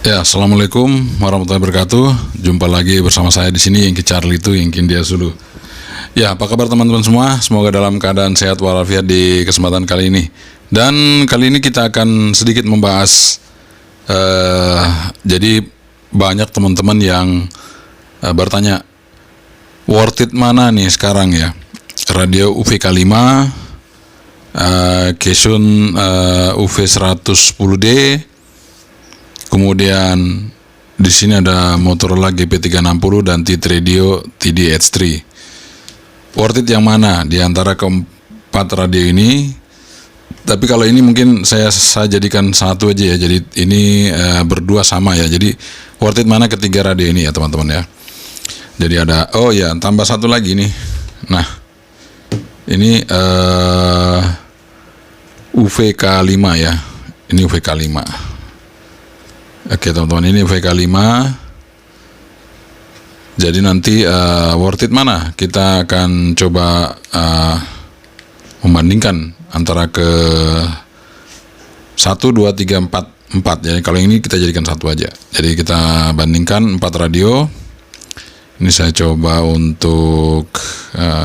Ya, assalamualaikum warahmatullahi wabarakatuh. Jumpa lagi bersama saya di sini, Yengki Charlie itu, Yengki Dia Sulu. Ya, apa kabar teman-teman semua? Semoga dalam keadaan sehat walafiat di kesempatan kali ini. Dan kali ini kita akan sedikit membahas. Jadi banyak teman-teman yang bertanya, worth it mana nih sekarang ya? Radio UVK 5, Kesun UV 110D. Kemudian di sini ada Motorola GP360 dan T-Radio TD-H3. Worth it yang mana di antara keempat radio ini? Tapi kalau ini mungkin saya jadikan satu aja ya. Jadi ini berdua sama ya. Jadi worth it mana ketiga radio ini ya teman-teman ya. Jadi ada, oh ya, tambah satu lagi nih. Nah, ini UVK 5 ya. Ini UVK 5. Oke teman-teman, ini UVK 5. Jadi nanti worth it mana? Kita akan coba membandingkan antara ke 1, 2, 3, 4. Jadi kalau ini kita jadikan satu aja. Jadi kita bandingkan 4 radio. Ini saya coba untuk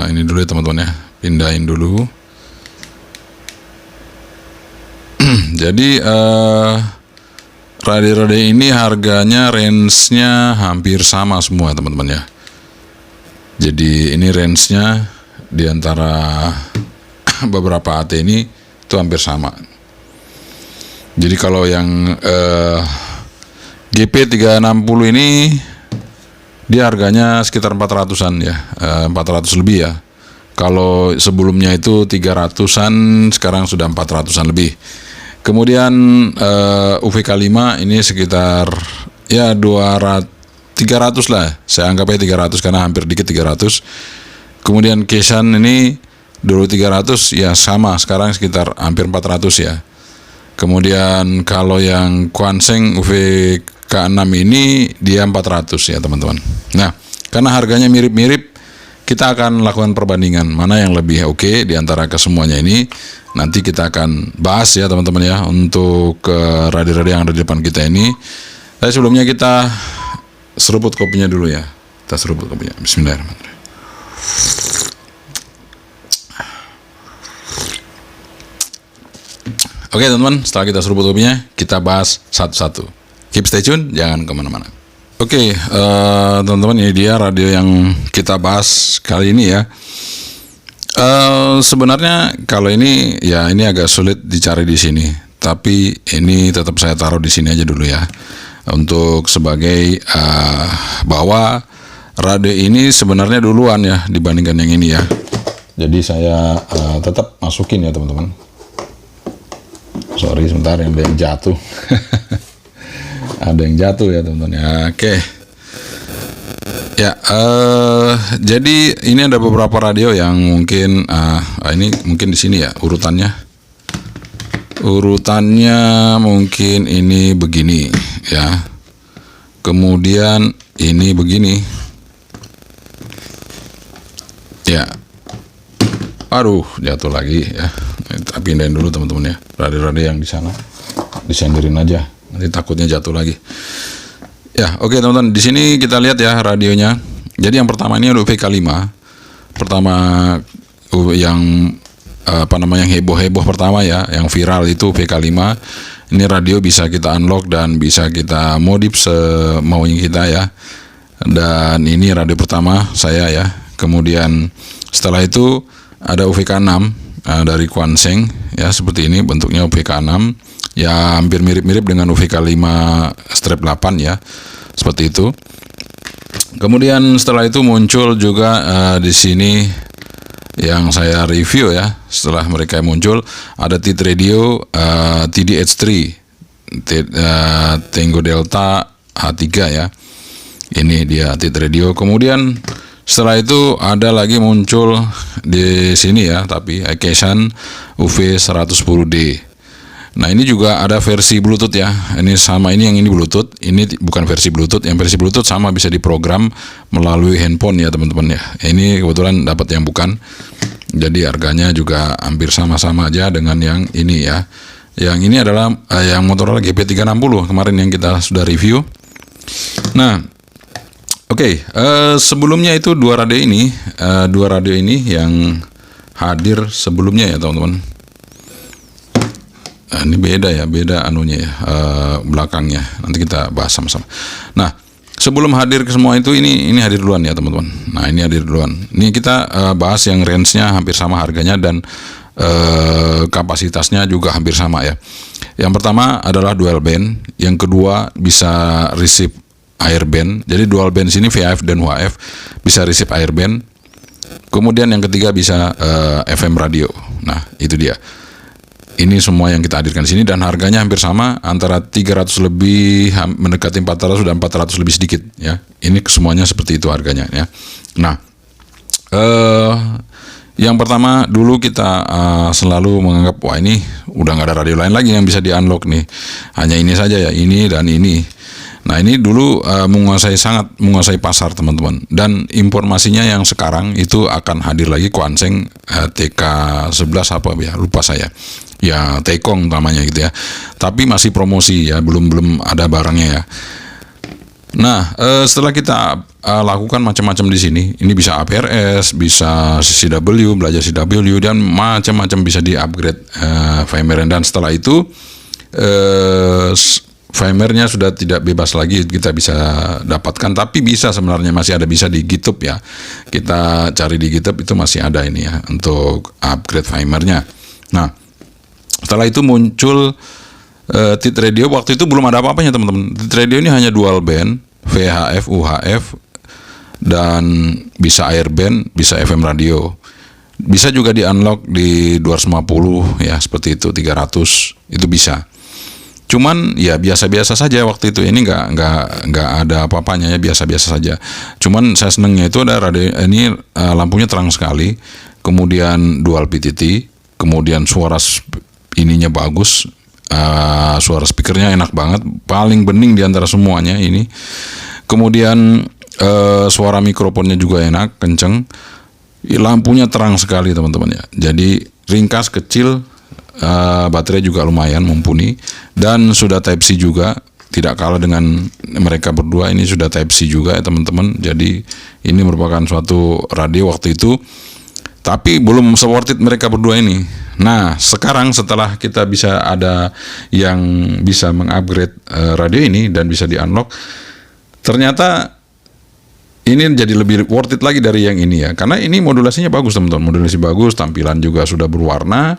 ini dulu ya teman-teman ya. Pindahin dulu. Jadi radio-radio ini harganya range-nya hampir sama semua teman-teman ya. Jadi ini range-nya di antara beberapa AT ini itu hampir sama. Jadi kalau yang GP360 ini dia harganya sekitar 400-an ya, 400 lebih ya. Kalau sebelumnya itu 300-an, sekarang sudah 400-an lebih. Kemudian UVK 5 ini sekitar ya 300 lah. Saya anggap aja 300 karena hampir dikit 300. Kemudian Kesan ini dulu 300 ya sama, sekarang sekitar hampir 400 ya. Kemudian kalau yang Kwanseng UVK 6 ini dia 400 ya teman-teman. Nah, karena harganya mirip-mirip, kita akan lakukan perbandingan mana yang lebih oke di antara kesemuanya ini. Nanti kita akan bahas ya teman-teman ya untuk radio-radio yang ada di depan kita ini. Tapi sebelumnya kita seruput kopinya dulu ya. Kita seruput kopinya. Bismillahirrahmanirrahim. Oke teman-teman, setelah kita seruput kopinya, kita bahas satu-satu. Keep stay tune, jangan kemana-mana. Oke, teman-teman, ini dia radio yang kita bahas kali ini ya. Sebenarnya kalau ini ya ini agak sulit dicari di sini, tapi ini tetap saya taruh di sini aja dulu ya, untuk sebagai bahwa radio ini sebenarnya duluan ya dibandingkan yang ini ya. Jadi saya tetap masukin ya teman-teman. Sorry sebentar, ada yang jatuh. Ada yang jatuh ya teman-teman ya. Oke. Ya, jadi ini ada beberapa radio yang mungkin ini mungkin di sini ya urutannya. Urutannya mungkin ini begini ya. Kemudian ini begini. Ya. Aduh, jatuh lagi ya. Kita pindahin dulu teman-teman ya. Radio-radio yang di sana disenderin aja. Nanti takutnya jatuh lagi. Ya, oke teman-teman, di sini kita lihat ya radionya. Jadi yang pertama ini ada UVK 5. Pertama yang yang heboh-heboh pertama ya, yang viral itu UVK 5. Ini radio bisa kita unlock dan bisa kita modif semaunya kita ya. Dan ini radio pertama saya ya. Kemudian setelah itu ada UVK 6 dari Kwanseng ya, seperti ini bentuknya UVK 6. Ya hampir mirip-mirip dengan UVK 5/8 ya, seperti itu. Kemudian setelah itu muncul juga di sini yang saya review ya. Setelah mereka muncul ada T-Radio TD-H3 Tango Delta H3 ya. Ini dia T-Radio. Kemudian setelah itu ada lagi muncul di sini ya, tapi Kesan UV 110D. Nah ini juga ada versi Bluetooth ya. Ini sama, ini yang ini Bluetooth. Ini bukan versi Bluetooth. Yang versi Bluetooth sama bisa diprogram melalui handphone ya teman-teman ya. Ini kebetulan dapat yang bukan. Jadi harganya juga hampir sama-sama aja dengan yang ini ya. Yang ini adalah yang Motorola GP360 kemarin yang kita sudah review. Nah, oke, sebelumnya itu dua radio ini yang hadir sebelumnya ya teman-teman. Ini beda anunya ya, belakangnya. Nanti kita bahas sama-sama. Nah, sebelum hadir ke semua itu, ini hadir duluan ya teman-teman. Nah, ini hadir duluan. Ini kita bahas yang range-nya hampir sama harganya dan kapasitasnya juga hampir sama ya. Yang pertama adalah dual band, yang kedua bisa receive air band. Jadi dual band sini VHF dan UHF bisa receive air band. Kemudian yang ketiga bisa FM radio. Nah, itu dia. Ini semua yang kita hadirkan di sini dan harganya hampir sama, antara 300 lebih mendekati 400 dan 400 lebih sedikit ya. Ini semuanya seperti itu harganya ya. Nah, yang pertama dulu kita selalu menganggap wah ini udah nggak ada radio lain lagi yang bisa di-unlock nih. Hanya ini saja ya, ini dan ini. Nah, ini dulu sangat menguasai pasar teman-teman. Dan informasinya yang sekarang itu akan hadir lagi Quanseng TK11 apa ya, lupa saya. Ya, Taekong namanya gitu ya. Tapi masih promosi ya, belum ada barangnya ya. Nah, setelah kita lakukan macam-macam di sini, ini bisa APRS, bisa CCW, belajar CCW dan macam-macam bisa di-upgrade firmware. Dan setelah itu firmware-nya sudah tidak bebas lagi kita bisa dapatkan, tapi bisa sebenarnya masih ada, bisa di GitHub ya. Kita cari di GitHub itu masih ada ini ya untuk upgrade firmware-nya. Nah, setelah itu muncul TIT Radio. Waktu itu belum ada apa-apanya teman-teman. TIT Radio ini hanya dual band, VHF, UHF, dan bisa air band, bisa FM radio. Bisa juga di unlock di 250 ya, seperti itu, 300 itu bisa. Cuman ya biasa-biasa saja waktu itu, ini nggak ada apa-apanya ya, biasa-biasa saja. Cuman saya senengnya itu ada radio ini, lampunya terang sekali, kemudian dual PTT, kemudian suara ininya bagus, suara speakernya enak banget, paling bening di antara semuanya ini. Kemudian suara mikrofonnya juga enak, kenceng, lampunya terang sekali teman-teman ya. Jadi ringkas, kecil. Baterai juga lumayan mumpuni dan sudah Type C juga, tidak kalah dengan mereka berdua. Ini sudah Type C juga ya teman-teman. Jadi ini merupakan suatu radio waktu itu, tapi belum se-worth it mereka berdua ini. Nah, sekarang setelah kita bisa ada yang bisa mengupgrade radio ini dan bisa di-unlock, ternyata ini jadi lebih worth it lagi dari yang ini ya. Karena ini modulasinya bagus teman-teman, modulasi bagus, tampilan juga sudah berwarna.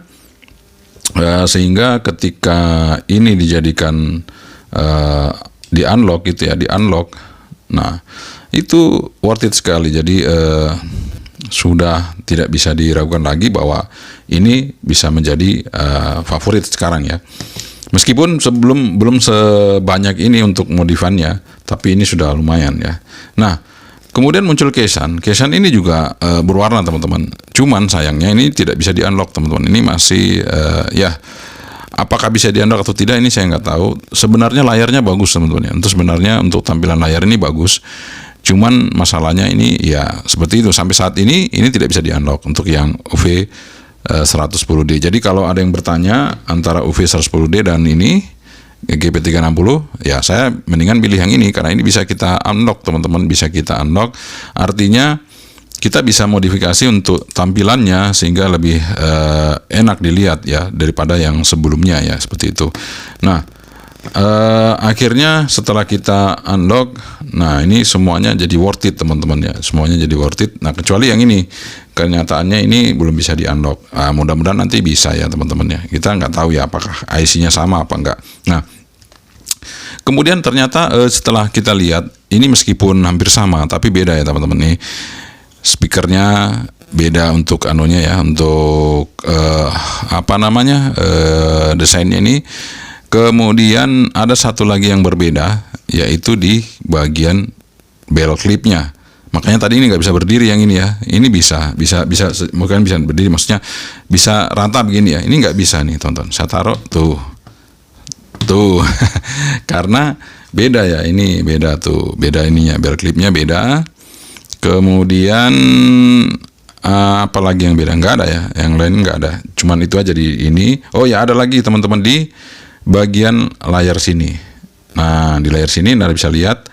Sehingga ketika ini dijadikan di unlock gitu ya, di unlock, nah itu worth it sekali. Jadi sudah tidak bisa diragukan lagi bahwa ini bisa menjadi favorit sekarang ya. Meskipun belum sebanyak ini untuk modifannya, tapi ini sudah lumayan ya. Nah, kemudian muncul Kesan ini juga berwarna teman-teman. Cuman sayangnya ini tidak bisa di-unlock teman-teman. Ini masih ya, apakah bisa di-unlock atau tidak ini saya nggak tahu. Sebenarnya layarnya bagus teman-teman ya. Sebenarnya untuk tampilan layar ini bagus. Cuman masalahnya ini ya seperti itu. Sampai saat ini tidak bisa di-unlock untuk yang UV 110D. Jadi kalau ada yang bertanya antara UV 110D dan ini GP360, ya saya mendingan pilih yang ini karena ini bisa kita unlock teman-teman, bisa kita unlock. Artinya kita bisa modifikasi untuk tampilannya sehingga lebih enak dilihat ya daripada yang sebelumnya ya, seperti itu. Nah, akhirnya setelah kita unlock, nah ini semuanya jadi worth it teman-teman ya, semuanya jadi worth it. Nah, kecuali yang ini, kenyataannya ini belum bisa di unlock. Mudah-mudahan nanti bisa ya teman-teman ya. Kita nggak tahu ya apakah IC-nya sama apa enggak. Nah, kemudian ternyata setelah kita lihat ini meskipun hampir sama tapi beda ya teman-teman nih. Speakernya beda untuk anunya ya, untuk desainnya ini. Kemudian ada satu lagi yang berbeda, yaitu di bagian bell clipnya. Makanya tadi ini nggak bisa berdiri yang ini ya. Ini bisa bukan bisa berdiri, maksudnya bisa rata begini ya. Ini nggak bisa nih tonton. Saya taruh tuh karena beda ya. Ini beda tuh, beda ininya, bell clipnya beda. Kemudian apalagi yang beda? Nggak ada ya, yang lain nggak ada. Cuman itu aja di ini. Oh ya, ada lagi teman-teman di bagian layar sini. Nah, di layar sini Anda bisa lihat.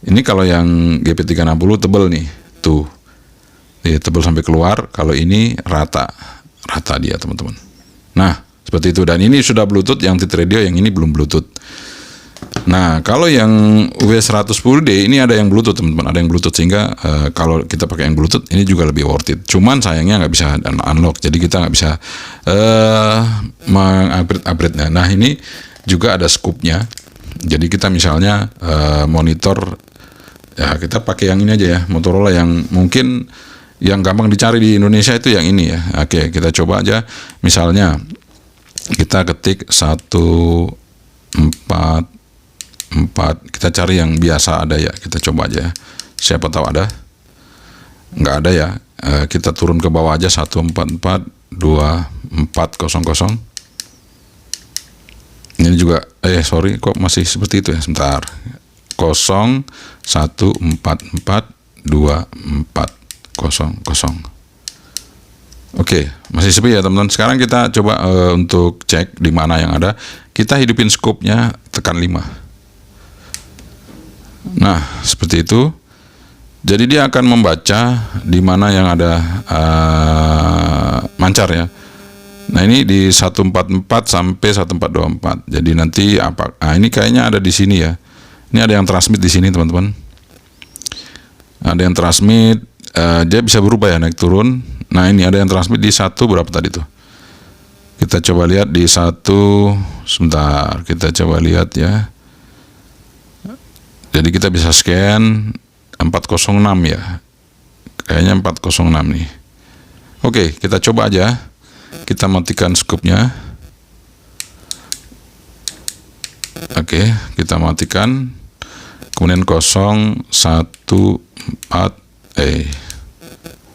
Ini kalau yang GP360 tebel nih, tuh, tebel sampai keluar. Kalau ini rata dia teman-teman. Nah, seperti itu. Dan ini sudah Bluetooth, yang Tit Radio, yang ini belum Bluetooth. Nah, kalau yang W110D ini ada yang Bluetooth teman-teman, ada yang Bluetooth, sehingga kalau kita pakai yang Bluetooth ini juga lebih worth it. Cuman sayangnya nggak bisa unlock, jadi kita nggak bisa mengupgrade-nya. Nah, ini juga ada scoopnya. Jadi kita misalnya monitor, ya kita pakai yang ini aja ya, Motorola yang mungkin yang gampang dicari di Indonesia itu yang ini ya. Oke, kita coba aja. Misalnya kita ketik 144, kita cari yang biasa ada ya, kita coba aja. Siapa tahu ada? Nggak ada ya. Kita turun ke bawah aja, 1442400. Ini juga sorry, kok masih seperti itu ya, sebentar. 014424000. Oke, masih sepi ya teman-teman. Sekarang kita coba untuk cek di mana yang ada. Kita hidupin scope-nya, tekan 5. Nah, seperti itu. Jadi dia akan membaca di mana yang ada mancar ya. Nah, ini di 144 sampai 1424. Jadi nanti apa? Ini kayaknya ada di sini ya. Ini ada yang transmit di sini, teman-teman. Ada yang transmit, dia bisa berubah ya, naik turun. Nah, ini ada yang transmit di 1 berapa tadi tuh? Kita coba lihat di 1, sebentar, kita coba lihat ya. Jadi kita bisa scan 406 ya. Kayaknya 406 nih. Oke, kita coba aja. Kita matikan scope-nya. Oke, kita matikan. Kemudian 014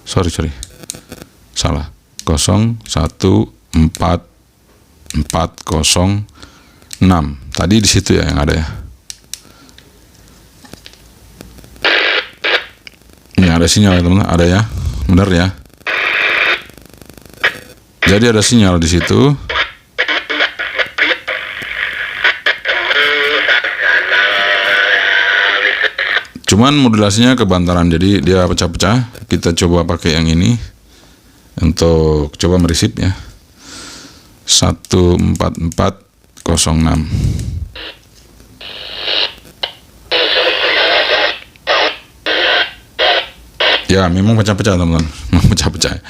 sorry. Salah. 0140406. Tadi di situ ya yang ada ya. Ini ada sinyal ya teman-teman, ada ya, benar ya. Jadi ada sinyal di situ. Cuman modulasinya kebantaran, jadi dia pecah-pecah. Kita coba pakai yang ini untuk coba meresip ya. 14406. Ya, memang pecah-pecah teman-teman, memang pecah-pecah.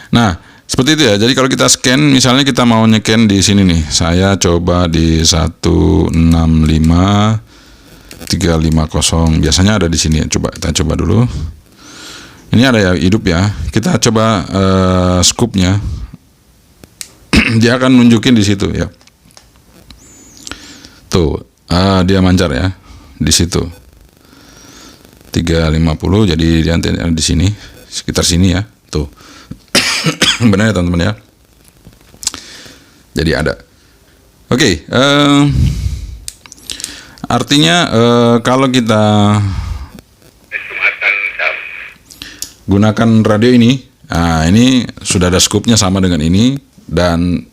Nah, seperti itu ya. Jadi kalau kita scan, misalnya kita mau nge-scan di sini nih, saya coba di 165350. Biasanya ada di sini. Coba kita coba dulu. Ini ada ya, hidup ya. Kita coba scoop-nya. Dia akan nunjukin di situ ya. Tuh, dia mancar ya di situ. 350, jadi dia ada di sini, sekitar sini ya, tuh. Benar ya teman-teman ya. Jadi ada. Oke, artinya kalau kita gunakan radio ini, ini sudah ada scoop-nya sama dengan ini, dan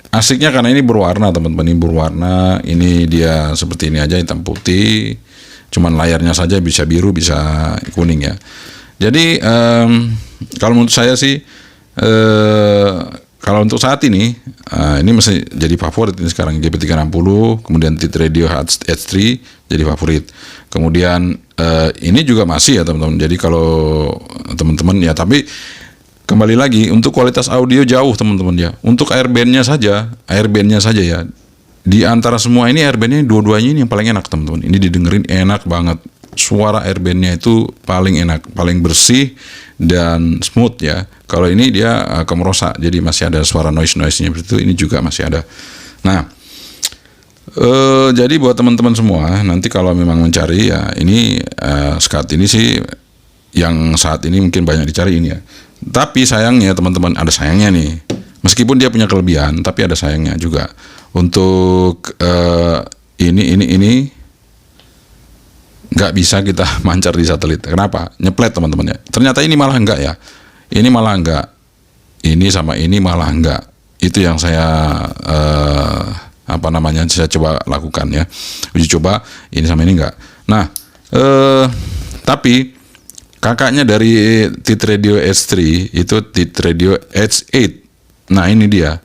asiknya karena ini berwarna teman-teman, ini berwarna, ini dia seperti ini aja, hitam putih. Cuman layarnya saja bisa biru, bisa kuning ya. Jadi kalau menurut saya sih, kalau untuk saat ini, ini masih jadi favorit ini sekarang, GP360, kemudian Tit Radio H3 jadi favorit. Kemudian ini juga masih ya teman-teman. Jadi kalau teman-teman ya, tapi kembali lagi untuk kualitas audio jauh teman-teman ya. Untuk airbandnya saja ya. Di antara semua ini airbandnya dua-duanya ini yang paling enak teman-teman. Ini didengerin enak banget. Suara airbandnya itu paling enak, paling bersih dan smooth ya. Kalau ini dia kemerosak, jadi masih ada suara noise-nya itu. Ini juga masih ada. Nah, jadi buat teman-teman semua, nanti kalau memang mencari ya ini saat ini sih yang saat ini mungkin banyak dicari ini ya. Tapi sayangnya teman-teman, ada sayangnya nih. Meskipun dia punya kelebihan, tapi ada sayangnya juga. Untuk ini nggak bisa kita mancar di satelit. Kenapa? Nyeplet teman-teman ya. Ternyata ini malah enggak ya. Ini malah enggak. Ini sama ini malah enggak. Itu yang saya saya coba lakukan ya. Uji coba ini sama ini enggak. Nah, tapi kakaknya dari T-Radio H3 itu T-Radio H8. Nah, ini dia.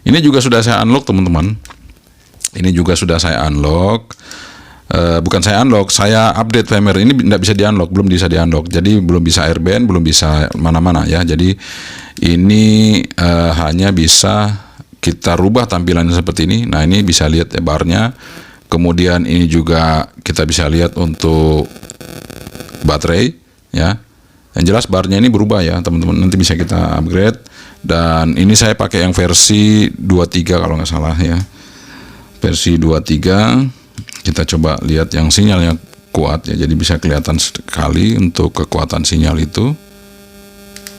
Ini juga sudah saya unlock, teman-teman. Ini juga sudah saya unlock. Bukan saya unlock, saya update firmware. Ini tidak bisa di-unlock, belum bisa di-unlock. Jadi belum bisa airband, belum bisa mana-mana ya. Jadi ini hanya bisa kita rubah tampilannya seperti ini. Nah, ini bisa lihat ya barnya. Kemudian ini juga kita bisa lihat untuk baterai ya. Yang jelas barnya ini berubah ya, teman-teman. Nanti bisa kita upgrade. Dan ini saya pakai yang versi 23 kalau nggak salah ya. Versi 23. Kita coba lihat yang sinyalnya kuat ya, jadi bisa kelihatan sekali untuk kekuatan sinyal itu.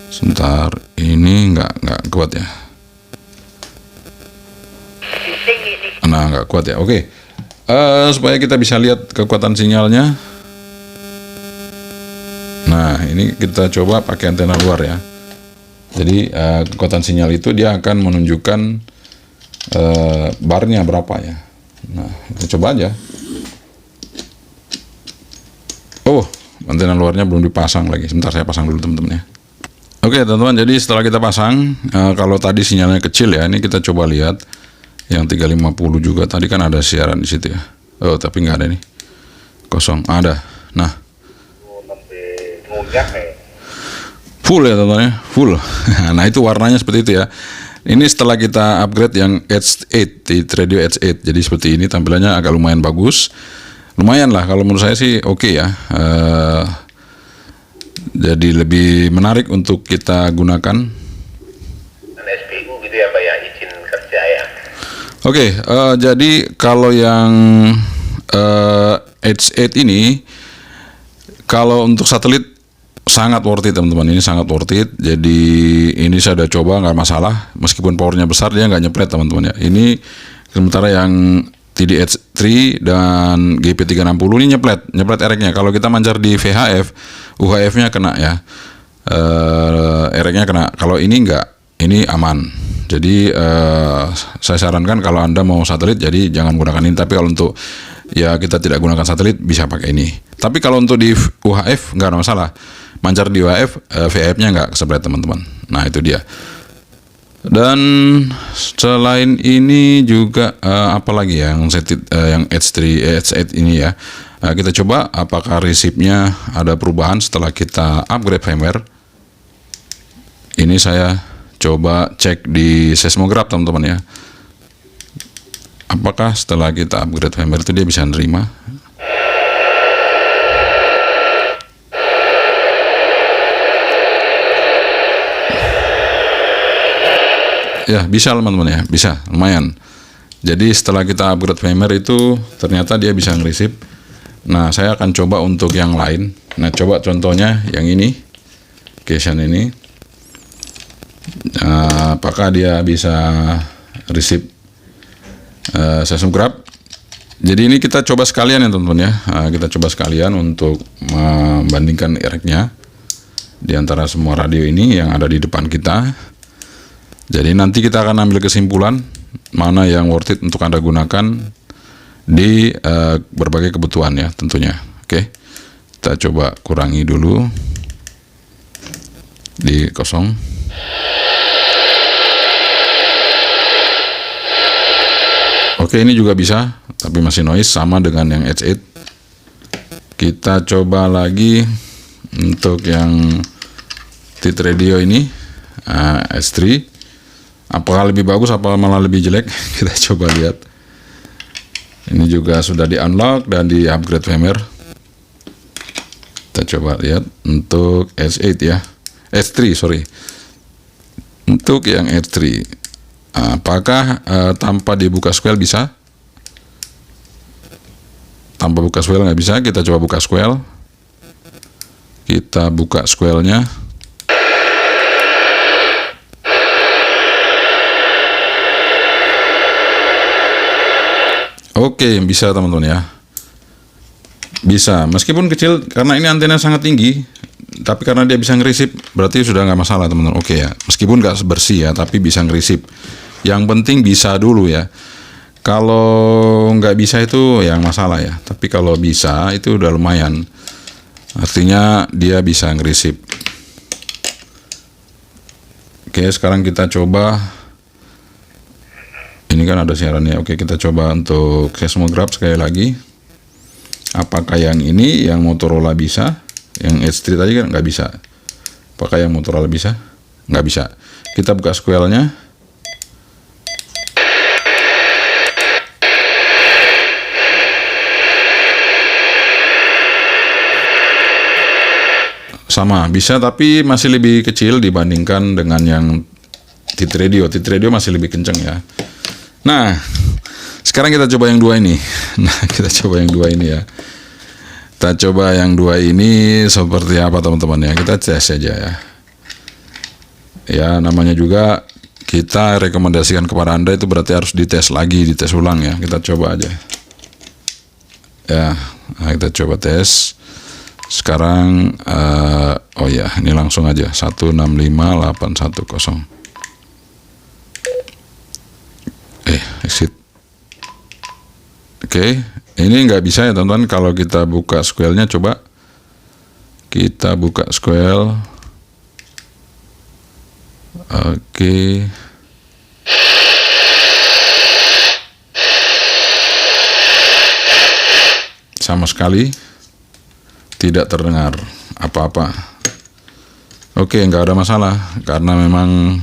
Sebentar, ini nggak kuat ya. Nah, nggak kuat ya. Oke, supaya kita bisa lihat kekuatan sinyalnya. Nah, ini kita coba pakai antena luar ya. Jadi kekuatan sinyal itu dia akan menunjukkan barnya berapa ya. Nah, kita coba aja. Oh, antena luarnya belum dipasang lagi. Sebentar, saya pasang dulu teman-teman ya. Oke teman-teman, jadi setelah kita pasang, kalau tadi sinyalnya kecil ya, ini kita coba lihat yang 350 juga. Tadi kan ada siaran di situ ya. Oh, tapi nggak ada nih. Kosong. Ada. Nah. Full ya teman-teman ya, full. Nah, itu warnanya seperti itu ya. Ini setelah kita upgrade yang H8, di T-Radio H8. Jadi seperti ini tampilannya agak lumayan bagus. Lumayan lah, kalau menurut saya sih oke ya. Jadi lebih menarik untuk kita gunakan. SPU gitu ya Pak ya, izin kerja ya. Oke, jadi kalau yang H8 ini, kalau untuk satelit sangat worth it teman-teman. Ini sangat worth it. Jadi ini saya udah coba, nggak masalah. Meskipun powernya besar, dia nggak nyeplet teman-teman ya. Ini sementara yang TDH3 dan GP360 ini nyeplet ereknya. Kalau kita mancar di VHF, UHF-nya kena ya, ereknya kena. Kalau ini enggak, ini aman. Jadi saya sarankan kalau Anda mau satelit, jadi jangan gunakan ini. Tapi kalau untuk ya kita tidak gunakan satelit, bisa pakai ini. Tapi kalau untuk di UHF enggak ada masalah. Mancar di UHF, VHF-nya enggak keseplet teman-teman. Nah, itu dia. Dan selain ini juga apalagi ya yang H8 ini ya, kita coba apakah resipnya ada perubahan setelah kita upgrade firmware. Ini saya coba cek di seismograph teman-teman ya, apakah setelah kita upgrade firmware itu dia bisa nerima. Ya, bisa teman-teman ya, bisa, lumayan. Jadi setelah kita upgrade firmware itu ternyata dia bisa ngerisip. Nah, saya akan coba untuk yang lain. Nah, coba contohnya yang ini, Cation ini. Apakah dia bisa receive seismograph? Jadi ini kita coba sekalian ya teman-teman ya. Kita coba sekalian untuk membandingkan ereknya di antara semua radio ini yang ada di depan kita. Jadi nanti kita akan ambil kesimpulan mana yang worth it untuk Anda gunakan di berbagai kebutuhan ya tentunya. Oke, kita coba kurangi dulu di kosong. Oke, ini juga bisa, tapi masih noise sama dengan yang H8. Kita coba lagi untuk yang T-Radio ini, S3. Apakah lebih bagus, apa malah lebih jelek? Kita coba lihat. Ini juga sudah di-unlock dan di-upgrade firmware. Kita coba lihat untuk S8 ya. S3, sorry. Untuk yang S3. Apakah tanpa dibuka squel bisa? Tanpa buka squel nggak bisa. Kita coba buka squel. Kita buka squelnya. Oke, bisa teman-teman ya. Bisa, meskipun kecil karena ini antena sangat tinggi. tapi karena dia bisa ngerisip, berarti sudah nggak masalah teman-teman. Oke ya, meskipun nggak bersih ya, tapi bisa ngerisip. Yang penting bisa dulu ya. Kalau nggak bisa itu yang masalah ya. Tapi kalau bisa itu udah lumayan. Artinya dia bisa ngerisip. Oke, sekarang kita coba. Ini kan ada siarannya. Oke, kita coba untuk seismograph sekali lagi. Apakah yang ini yang Motorola bisa? Yang H3 tadi kan nggak bisa. Apakah yang Motorola bisa? Nggak bisa. Kita buka SQL-nya. Sama, bisa, tapi masih lebih kecil dibandingkan dengan yang T-Radio. T-Radio masih lebih kenceng ya. Nah, sekarang kita coba yang dua ini. Kita coba yang dua ini ya. Kita coba yang dua ini seperti apa teman-teman ya. Kita tes saja ya. Ya, namanya juga kita rekomendasikan kepada Anda itu berarti harus dites lagi, dites ulang ya. Kita coba aja. Ya, nah kita coba tes. Sekarang oh ya, ini langsung aja 165810. Exit. Oke, ini nggak bisa ya teman-teman. Kalau kita buka SQL-nya, coba kita buka SQL. Oke. Sama sekali tidak terdengar apa-apa. Oke, nggak ada masalah karena memang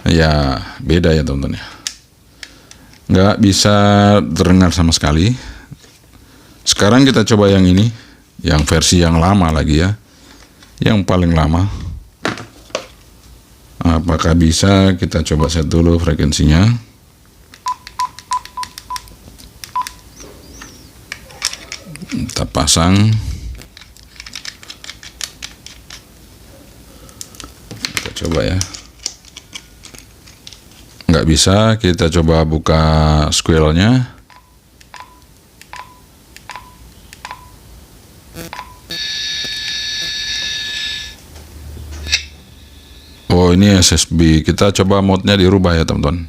ya beda ya teman-teman ya. Nggak bisa terdengar sama sekali. Sekarang kita coba yang ini, yang versi yang lama lagi ya, yang paling lama. Apakah bisa? Kita coba set dulu frekuensinya. Kita pasang. Kita coba ya. Nggak bisa, kita coba buka SQL-nya. Oh, ini SSB. Kita coba mode-nya dirubah ya teman-teman.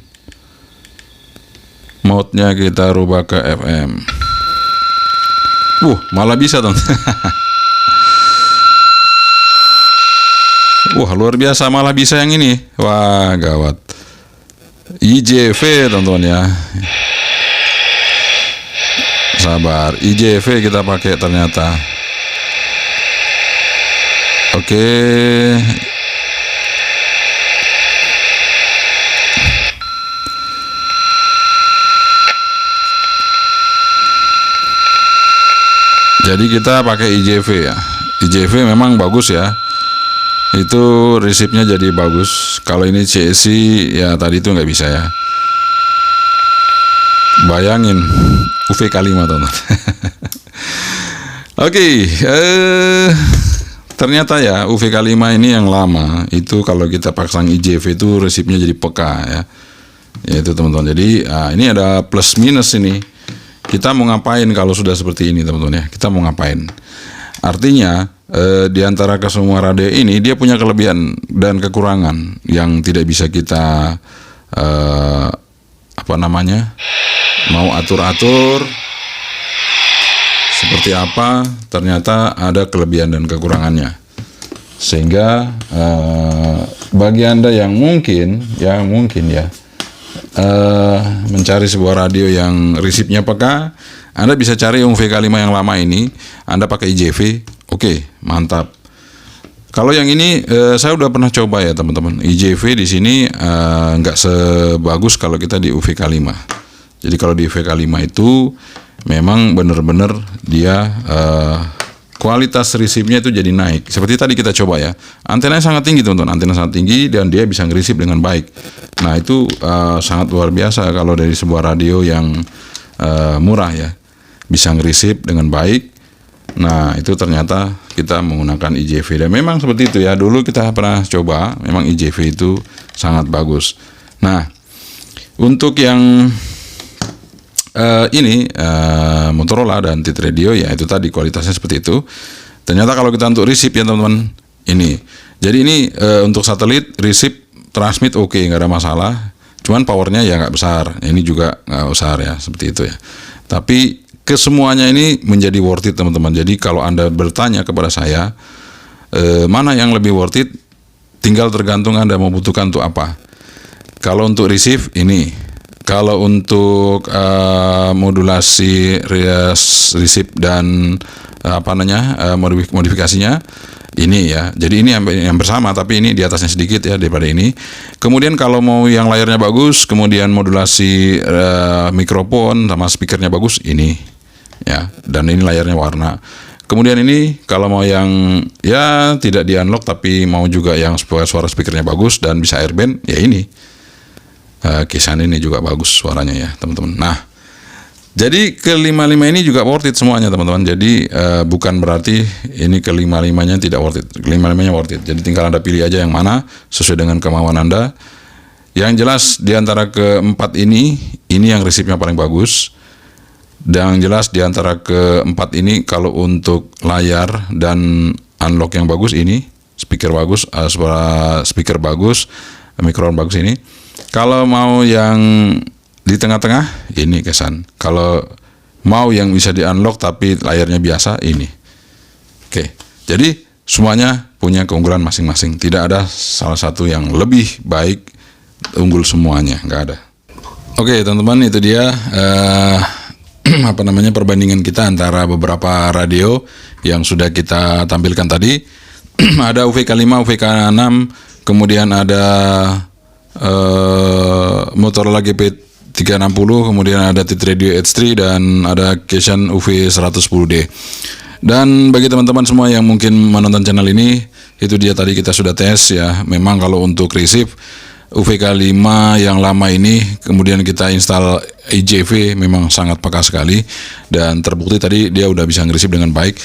Mode-nya kita rubah ke FM. Malah bisa teman-teman. Wah, luar biasa, malah bisa yang ini. Wah, gawat. IJV teman-teman ya. Sabar, IJV kita pakai ternyata. Oke. Jadi kita pakai IJV ya. IJV memang bagus ya. Itu resipnya jadi bagus. Kalau ini CSC ya tadi itu nggak bisa ya. Bayangin UVK5 teman-teman. Oke, ternyata ya UVK5 ini yang lama itu kalau kita pasang IJV itu resipnya jadi peka ya. Ya itu teman-teman. Jadi ini ada plus minus ini. Kita mau ngapain kalau sudah seperti ini teman-teman ya? Kita mau ngapain? Artinya di antara kesemua radio ini dia punya kelebihan dan kekurangan yang tidak bisa kita mau atur-atur seperti apa, ternyata ada kelebihan dan kekurangannya. Sehingga bagi Anda yang mungkin mencari sebuah radio yang resipnya peka, Anda bisa cari yang VK5 yang lama ini, Anda pakai IJV. Oke, mantap. Kalau yang ini saya udah pernah coba ya teman-teman. IJV di sini nggak sebagus kalau kita di UVK5. Jadi kalau di UVK5 itu memang benar-benar dia kualitas resipnya itu jadi naik. Seperti tadi kita coba ya. Antenanya sangat tinggi teman-teman. Antena sangat tinggi dan dia bisa ngerisip dengan baik. Nah itu sangat luar biasa kalau dari sebuah radio yang murah ya. Bisa ngerisip dengan baik. Nah itu ternyata kita menggunakan IJV dan memang seperti itu ya. Dulu kita pernah coba, memang IJV itu sangat bagus. Nah untuk yang ini Motorola dan T-Radio ya itu tadi kualitasnya seperti itu. Ternyata kalau kita untuk receive ya teman-teman, ini. Jadi ini untuk satelit receive transmit oke, nggak ada masalah. Cuman powernya ya nggak besar. Ini juga nggak besar ya, seperti itu ya. Tapi kesemuanya ini menjadi worth it teman-teman. Jadi kalau Anda bertanya kepada saya mana yang lebih worth it, tinggal tergantung Anda membutuhkan untuk apa. Kalau untuk receive ini, kalau untuk modulasi receive dan modifikasinya ini ya. Jadi ini yang bersama, tapi ini di atasnya sedikit ya daripada ini. Kemudian kalau mau yang layarnya bagus, kemudian modulasi mikrofon sama speakernya bagus, ini ya. Dan ini layarnya warna. Kemudian ini kalau mau yang ya tidak di unlock tapi mau juga yang suara speakernya bagus dan bisa airband, ya ini. Kisan ini juga bagus suaranya ya teman-teman. Nah, jadi kelima-lima ini juga worth it semuanya teman-teman. Jadi bukan berarti ini kelima-limanya tidak worth it. Kelima-limanya worth it. Jadi tinggal Anda pilih aja yang mana sesuai dengan kemauan Anda. Yang jelas di antara keempat ini yang receive-nya paling bagus. Dan jelas di antara keempat ini kalau untuk layar dan unlock yang bagus ini, speaker bagus, suara speaker bagus, mikrofon bagus ini. Kalau mau yang di tengah-tengah, ini Kesan. Kalau mau yang bisa di-unlock tapi layarnya biasa, ini. Oke, jadi semuanya punya keunggulan masing-masing. Tidak ada salah satu yang lebih baik, unggul semuanya, nggak ada. Oke, teman-teman, itu dia perbandingan kita antara beberapa radio yang sudah kita tampilkan tadi. Ada UVK 5, UVK 6, kemudian ada Motorola GP360, kemudian ada Tit Radio H3 dan ada Kisan UV 110D. Dan bagi teman-teman semua yang mungkin menonton channel ini, itu dia tadi kita sudah tes ya. Memang kalau untuk receive UVK 5 yang lama ini, kemudian kita install IJV, memang sangat peka sekali dan terbukti tadi dia udah bisa nge-receive dengan baik.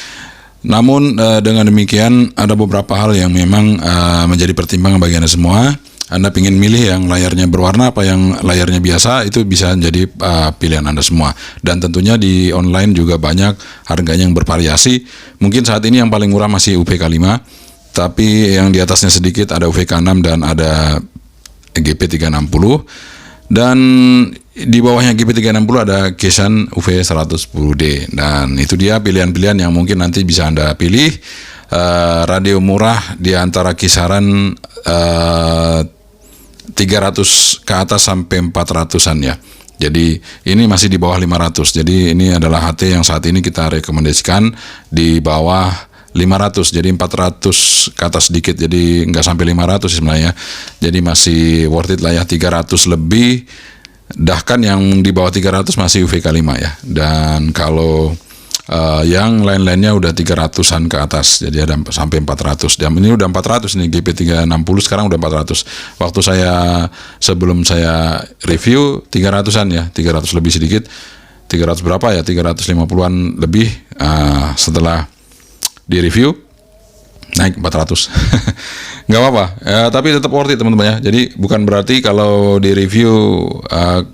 Namun dengan demikian ada beberapa hal yang memang menjadi pertimbangan bagi Anda semua. Anda ingin milih yang layarnya berwarna apa yang layarnya biasa, itu bisa jadi pilihan Anda semua. Dan tentunya di online juga banyak harganya yang bervariasi. Mungkin saat ini yang paling murah masih UVK 5, tapi yang di atasnya sedikit ada UVK 6 dan ada GP360. Dan di bawahnya GP360 ada Kisan UV 110D. Dan itu dia pilihan-pilihan yang mungkin nanti bisa Anda pilih. Radio murah di antara kisaran 300 ke atas sampai 400-an ya. Jadi ini masih di bawah 500. Jadi ini adalah HT yang saat ini kita rekomendasikan di bawah 500. Jadi 400 ke atas sedikit. Jadi nggak sampai 500 sebenarnya. Jadi masih worth it lah ya. 300 lebih. Bahkan yang di bawah 300 masih UVK 5 ya. Dan kalau yang lain-lainnya udah 300-an ke atas, jadi ada sampai 400. Dan ini udah 400 nih, GP360 sekarang udah 400. Waktu sebelum saya review 300-an ya, 300 lebih sedikit. 300 berapa ya, 350-an lebih. Setelah di review naik 400. Nggak apa-apa, tapi tetap worth it teman-teman ya. Jadi bukan berarti kalau di review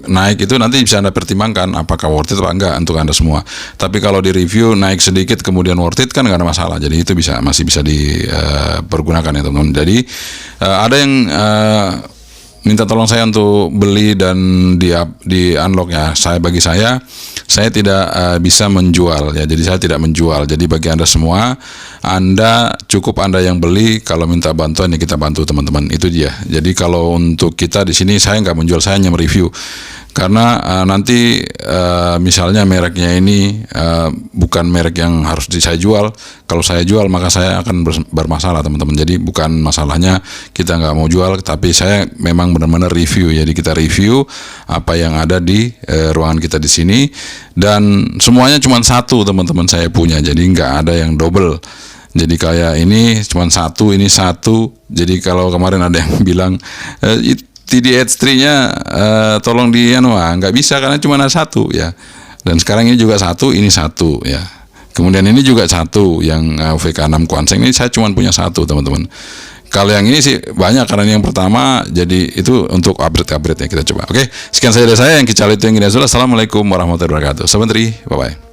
naik itu nanti bisa Anda pertimbangkan apakah worth it atau enggak untuk Anda semua. Tapi kalau di review naik sedikit kemudian worth it kan nggak ada masalah. Jadi itu masih bisa dipergunakan ya teman-teman. Jadi ada yang minta tolong saya untuk beli dan di unlock ya. Bagi saya tidak bisa menjual ya. Jadi saya tidak menjual. Jadi bagi Anda semua, cukup Anda yang beli. Kalau minta bantuan ya kita bantu teman-teman. Itu dia. Jadi kalau untuk kita di sini saya nggak menjual, saya hanya mereview. Karena nanti misalnya mereknya ini bukan merek yang harus saya jual. Kalau saya jual maka saya akan bermasalah teman-teman. Jadi bukan masalahnya kita nggak mau jual, tapi saya memang benar-benar review. Jadi kita review apa yang ada di ruangan kita di sini. Dan semuanya cuma satu teman-teman saya punya. Jadi nggak ada yang double. Jadi kayak ini cuma satu, ini satu. Jadi kalau kemarin ada yang bilang TDH3-nya tolong nggak bisa karena cuma ada satu ya. Dan sekarang ini juga satu, ini satu ya. Kemudian ini juga satu yang VK6 Quanseng ini saya cuma punya satu teman-teman. Kalau yang ini sih banyak karena ini yang pertama, jadi itu untuk upgrade ya kita coba. Oke, sekian saja dari saya yang Kicali itu yang gini. Assalamualaikum warahmatullahi wabarakatuh. Sebentar, bye bye.